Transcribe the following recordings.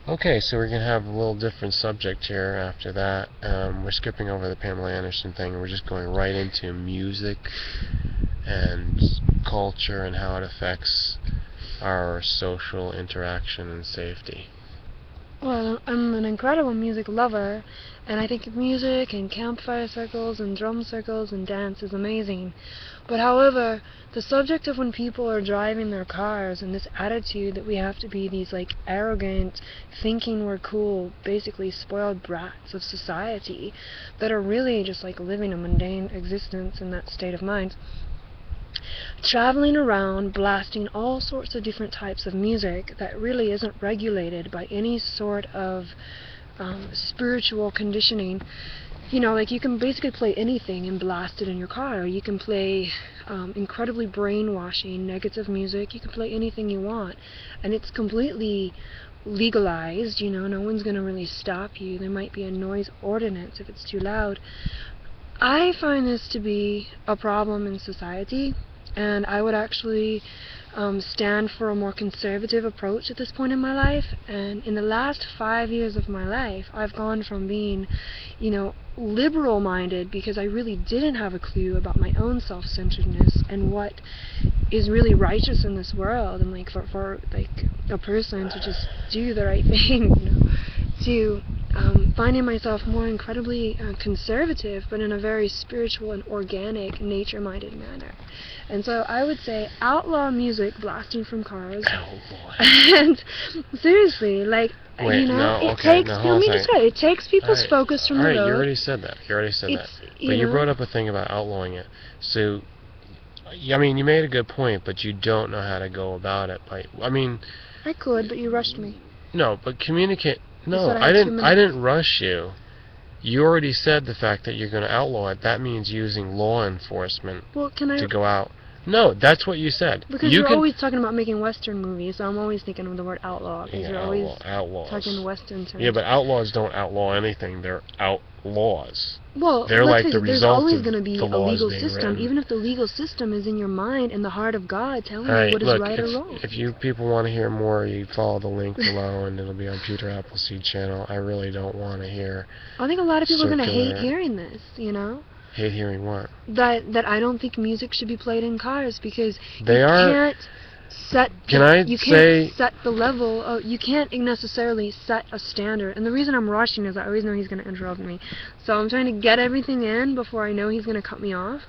Okay, so we're going to have a little different subject here after that. We're skipping over the Pamela Anderson thing, and we're just going right into music and culture and how it affects our social interaction and safety. Well, I'm an incredible music lover, and I think music and campfire circles and drum circles and dance is amazing. But however, the subject of when people are driving their cars and this attitude that we have to be these like arrogant, thinking we're cool, basically spoiled brats of society that are really just like living a mundane existence in that state of mind. Traveling around blasting all sorts of different types of music that really isn't regulated by any sort of spiritual conditioning. You know, like you can basically play anything and blast it in your car. You can play incredibly brainwashing negative music. You can play anything you want, and it's completely legalized. You know, no one's going to really stop you. There might be a noise ordinance if it's too loud. I find this to be a problem in society, and I would actually stand for a more conservative approach at this point in my life. And in the last 5 years of my life, I've gone from being, you know, liberal-minded because I really didn't have a clue about my own self-centeredness and what is really righteous in this world, and like for like a person to just do the right thing, you know, to finding myself more incredibly conservative, but in a very spiritual and organic, nature-minded manner. And so I would say outlaw music blasting from cars. Oh boy. And seriously, like, Wait, you know, no, it okay, takes, no, let hold me on a describe it. It takes people's focus from the road. Alright, you already said that. But you brought up a thing about outlawing it. So, I mean, you made a good point, but you don't know how to go about it. I could, but you rushed me. No, but communicate. No, I didn't rush you. You already said the fact that you're going to outlaw it. That means using law enforcement to go out. No, that's what you said. Because you're always talking about making Western movies, so I'm always thinking of the word outlaw. Because you're always talking Western terms. Yeah, but outlaws don't outlaw anything. They're outlaws. Well, they're like the there's result always of going to be the a laws legal being system, written. even if the legal system is in your mind and the heart of God telling you what is right or wrong. If you people want to hear more, you follow the link below, and it'll be on Peter-Appleseed channel. I really don't want to hear. I think a lot of people are going to hate hearing this, you know? Hate hearing what? That I don't think music should be played in cars because they can't set the level. You can't necessarily set a standard. And the reason I'm rushing is I always know he's going to interrupt me. So I'm trying to get everything in before I know he's going to cut me off.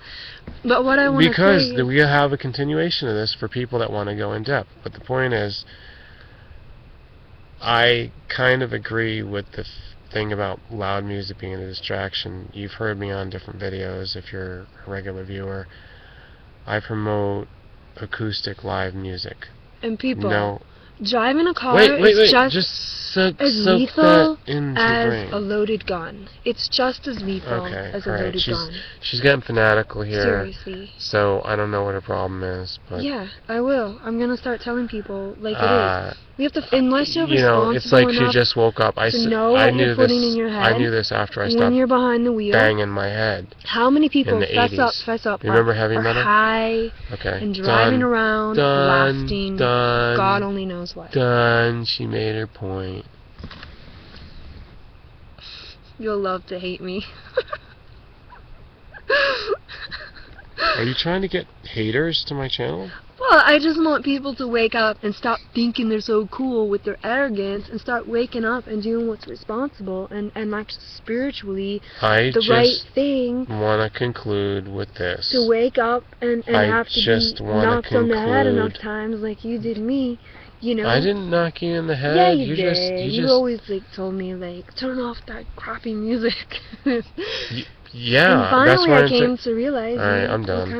But what I want to say because we have a continuation of this for people that want to go in depth. But the point is, I kind of agree with the thing about loud music being a distraction. You've heard me on different videos if you're a regular viewer. I promote acoustic live music. And people, driving a car is just as lethal as a loaded gun. It's just as lethal as a loaded gun. She's getting fanatical here. Seriously. So I don't know what her problem is, but yeah, I will. I'm gonna start telling people like it is. We have to, unless you're responsible it's like enough she just woke up. I knew this after I stopped when you're behind the wheel, banging my head. How many people fess up? You remember Heavy Metal? High and driving around, blasting, God only knows what. Done. She made her point. You'll love to hate me. Are you trying to get haters to my channel? Well, I just want people to wake up and stop thinking they're so cool with their arrogance and start waking up and doing what's responsible and actually spiritually the right thing. I just want to conclude with this. To wake up and have to be knocked on the head enough times like you did me, you know. I didn't knock you in the head. Yeah, you did. You always told me turn off that crappy music. Yeah, and finally I came to realize. Alright, I'm done.